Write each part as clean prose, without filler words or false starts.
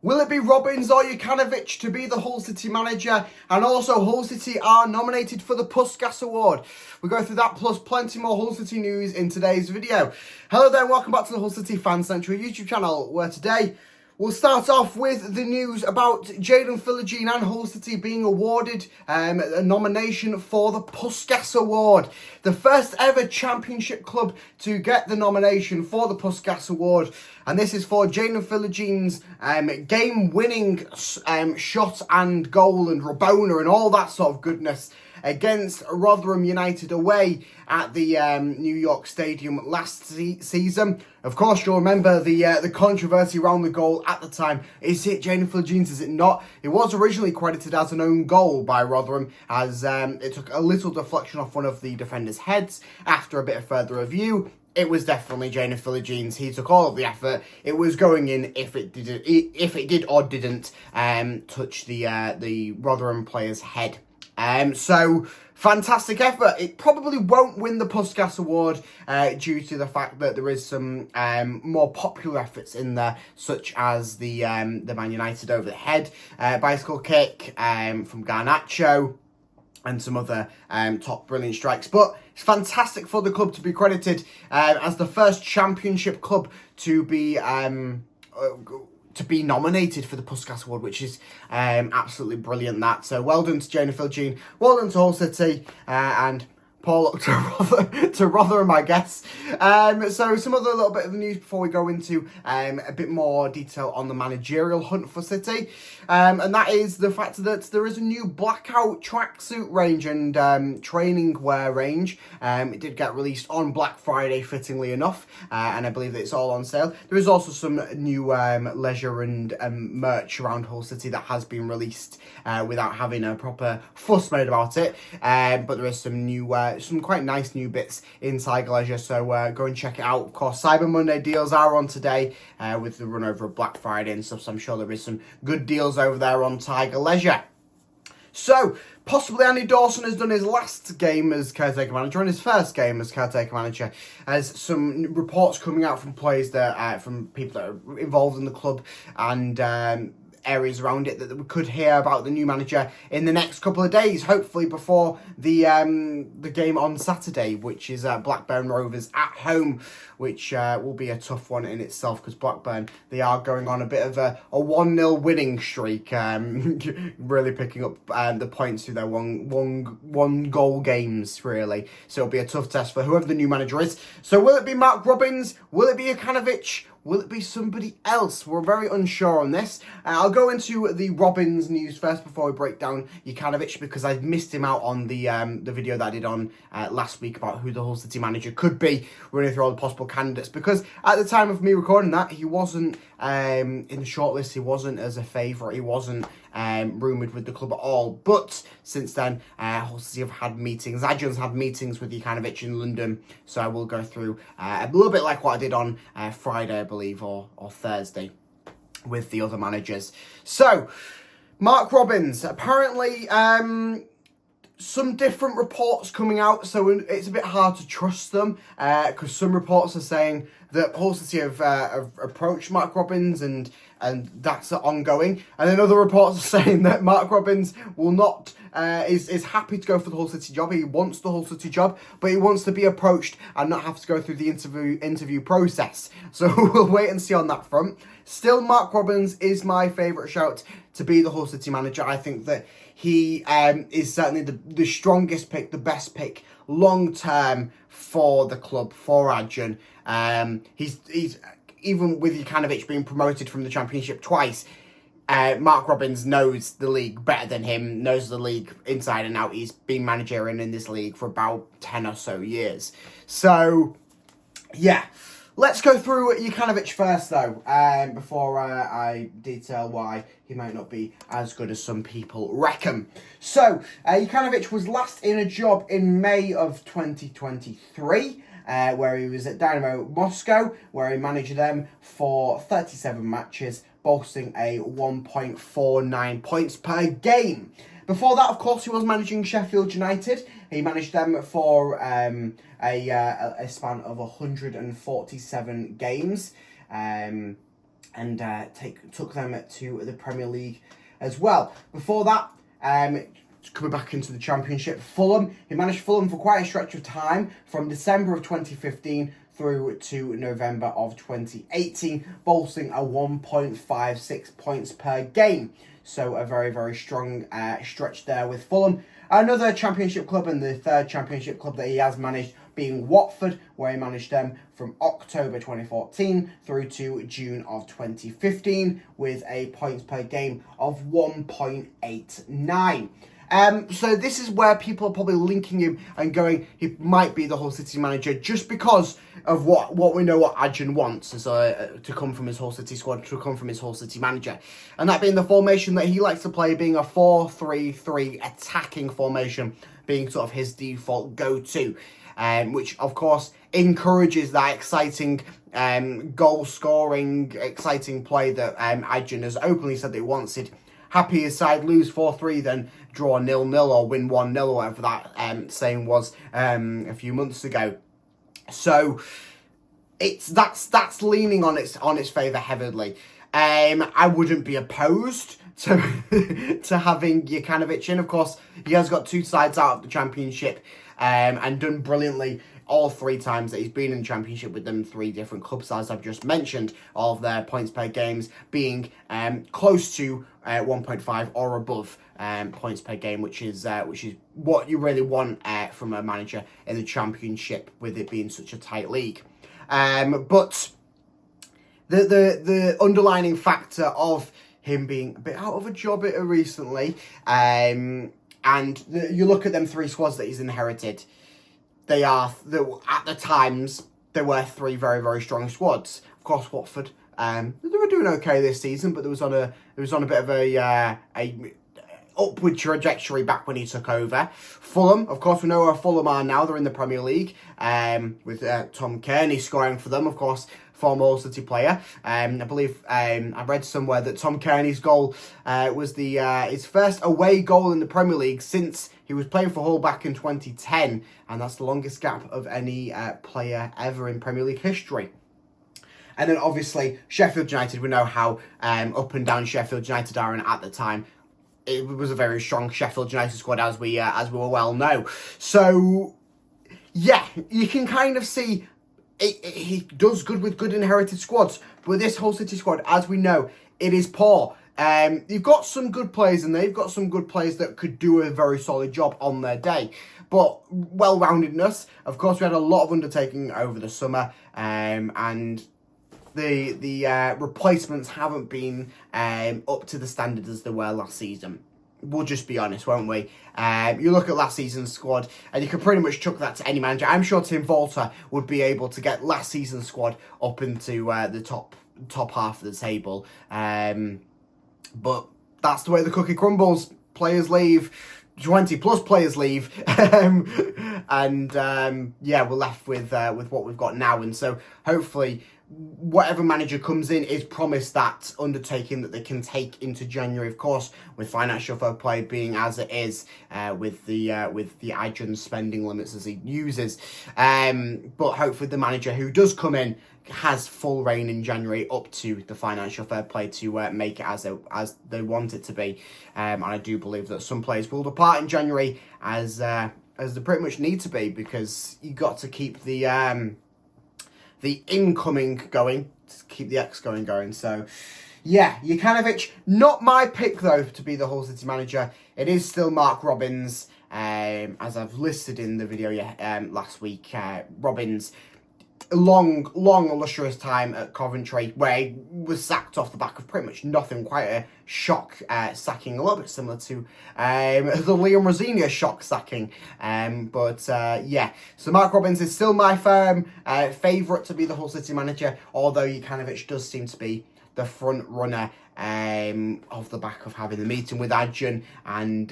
Will it be Robins or Jukanovic to be the Hull City manager? And also, Hull City are nominated for the Puskas Award. We'll go through that plus plenty more Hull City news in today's video. Hello there, welcome back to the Hull City Fan Central YouTube channel, where today we'll start off with the news about Jaden Philogene and Hull City being awarded a nomination for the Puskas Award. The first ever championship club to get the nomination for the Puskas Award. And this is for Jaden Philogene's game-winning shot and goal and Rabona and all that sort of goodness against Rotherham United away at the New York Stadium last season. Of course, you'll remember the controversy around the goal at the time. Is it Jaden Philogene's? Is it not? It was originally credited as an own goal by Rotherham, as it took a little deflection off one of the defenders' heads. After a bit of further review, it was definitely Jaden Philogene's. He took all of the effort. It was going in if it did or didn't touch the Rotherham player's head. So, fantastic effort. It probably won't win the Puskas Award due to the fact that there is some more popular efforts in there, such as the Man United over the head bicycle kick from Garnacho and some other top brilliant strikes. But it's fantastic for the club to be credited as the first championship club to be nominated for the Puskas Award, which is absolutely brilliant. So well done to Jaden Philogene, well done to Hull City, and poor luck to Rotherham, I guess. So some other little bit of the news before we go into a bit more detail on the managerial hunt for City, and that is the fact that there is a new blackout tracksuit range and training wear range. It did get released on Black Friday, fittingly enough, and I believe that it's all on sale. There is also some new leisure and merch around Hull City that has been released without having a proper fuss made about it, but there is some new some quite nice new bits in Tiger Leisure, so go and check it out. Of course, Cyber Monday deals are on today with the run over of Black Friday and stuff, so I'm sure there is some good deals over there on Tiger Leisure. So, possibly Andy Dawson has done his last game as caretaker manager and his first game as caretaker manager, as some reports coming out from players that from people that are involved in the club and areas around it that we could hear about the new manager in the next couple of days, hopefully before the game on Saturday, which is Blackburn Rovers at home, which will be a tough one in itself, because Blackburn, they are going on a bit of a 1-0 winning streak, really picking up the points through their one goal games, really. So it'll be a tough test for whoever the new manager is. So will it be Mark Robins? Will it be Jukanovic? Will it be somebody else? We're very unsure on this. I'll go into the Robins news first before we break down Jukanovic, because I missed him out on the video that I did on last week about who the Hull City manager could be, running through all the possible candidates, because at the time of me recording that, he wasn't in the shortlist, he wasn't as a favourite, he wasn't rumoured with the club at all. But since then, Hull City have had meetings. Adrian's had meetings with Jukanovic in London, so I will go through a little bit like what I did on Friday, I believe, or Thursday with the other managers. So, Mark Robins, apparently some different reports coming out, so it's a bit hard to trust them, because some reports are saying that Hull City have approached Mark Robins and that's ongoing, and then other reports are saying that Mark Robins will not is happy to go for the Hull City job. He wants the Hull City job, but he wants to be approached and not have to go through the interview process. So we'll wait and see on that front. Still, Mark Robins is my favourite shout to be the Hull City manager. I think that he is certainly the strongest pick, the best pick long term for the club, for Adrian. He's even with Jukanovic being promoted from the Championship twice, Mark Robins knows the league better than him, knows the league inside and out. He's been managerial in this league for about 10 or so years. So, yeah. Let's go through Jukanovic first, though, before I detail why he might not be as good as some people reckon. So, Jukanovic was last in a job in May of 2023, where he was at Dynamo Moscow, where he managed them for 37 matches, boasting a 1.49 points per game. Before that, of course, he was managing Sheffield United. He managed them for a span of 147 games. and took them to the Premier League as well. Before that, coming back into the Championship, Fulham. He managed Fulham for quite a stretch of time, from December of 2015 through to November of 2018, bolstering a 1.56 points per game. So a very, very strong stretch there with Fulham. Another Championship club, and the third Championship club that he has managed, being Watford, where he managed them from October 2014 through to June of 2015 with a points per game of 1.89. So this is where people are probably linking him and going, he might be the Hull City manager just because of what we know what Adrian wants to come from his Hull City squad, to come from his Hull City manager. And that being the formation that he likes to play, being a 4-3-3 attacking formation, being sort of his default go-to. Which, of course, encourages that exciting goal-scoring, exciting play that Adrian has openly said that he wanted. Happy his side lose 4-3 than draw 0-0 or win 1-0 or whatever that saying was a few months ago. So that's leaning on its favour heavily. I wouldn't be opposed to having Jokanovic in. Of course, he has got 2 sides out of the Championship and done brilliantly all 3 times that he's been in the Championship with them. 3 different club sides I've just mentioned, all of their points per games being close to 1.5 or above points per game, which is what you really want from a manager in the Championship, with it being such a tight league. But the underlining factor of him being a bit out of a job recently, and you look at them 3 squads that he's inherited. At the times, they were 3 very, very strong squads. Of course, Watford, they were doing okay this season, but it was on a bit of a upward trajectory back when he took over. Fulham, of course, we know where Fulham are now. They're in the Premier League, with Tom Kearney scoring for them, of course, former Hull City player. I believe I read somewhere that Tom Kearney's goal was his first away goal in the Premier League since he was playing for Hull back in 2010, and that's the longest gap of any player ever in Premier League history. And then obviously Sheffield United, we know how up and down Sheffield United are, and at the time it was a very strong Sheffield United squad, as we will well know. So yeah, you can kind of see he does good with good inherited squads, but this Hull City squad, as we know, it is poor. You've got some good players in there. You've got some good players that could do a very solid job on their day. But well-roundedness, of course, we had a lot of undertaking over the summer, and the replacements haven't been up to the standard as they were last season. We'll just be honest, won't we? You look at last season's squad, and you can pretty much chuck that to any manager. I'm sure Tim Walter would be able to get last season's squad up into the top half of the table. But that's the way the cookie crumbles. Players leave. 20 plus players leave, and yeah, we're left with what we've got now. And so hopefully whatever manager comes in is promised that undertaking that they can take into January, of course, with financial fair play being as it is, with the Adrian spending limits as he uses. But hopefully the manager who does come in has full reign in January up to the financial fair play to make it as they want it to be. And I do believe that some players will depart in January as they pretty much need to be, because you got to keep the incoming going, to keep the going. So yeah, Jokanovic, not my pick though to be the Hull City manager. It is still Mark Robins, as I've listed in the video last week. Robins, long illustrious time at Coventry, where he was sacked off the back of pretty much nothing. Quite a shock sacking, a little bit similar to the Liam Rosenior shock sacking. But yeah, so Mark Robins is still my firm favourite to be the Hull City manager, although Jokanovic does seem to be the front runner off the back of having the meeting with Adrian. And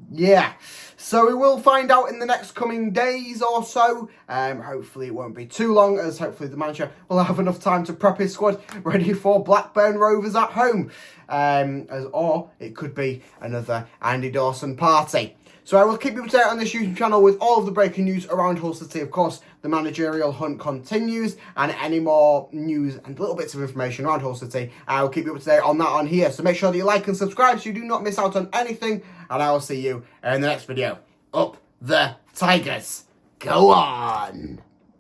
yeah, so we will find out in the next coming days or so. Hopefully it won't be too long, as hopefully the manager will have enough time to prep his squad ready for Blackburn Rovers at home. or it could be another Andy Dawson party. So I will keep you updated on this YouTube channel with all of the breaking news around Hull City. Of course, the managerial hunt continues, and any more news and little bits of information around Hull City, I will keep you up to date on that on here. So make sure that you like and subscribe so you do not miss out on anything, and I will see you in the next video. Up the Tigers! Go on!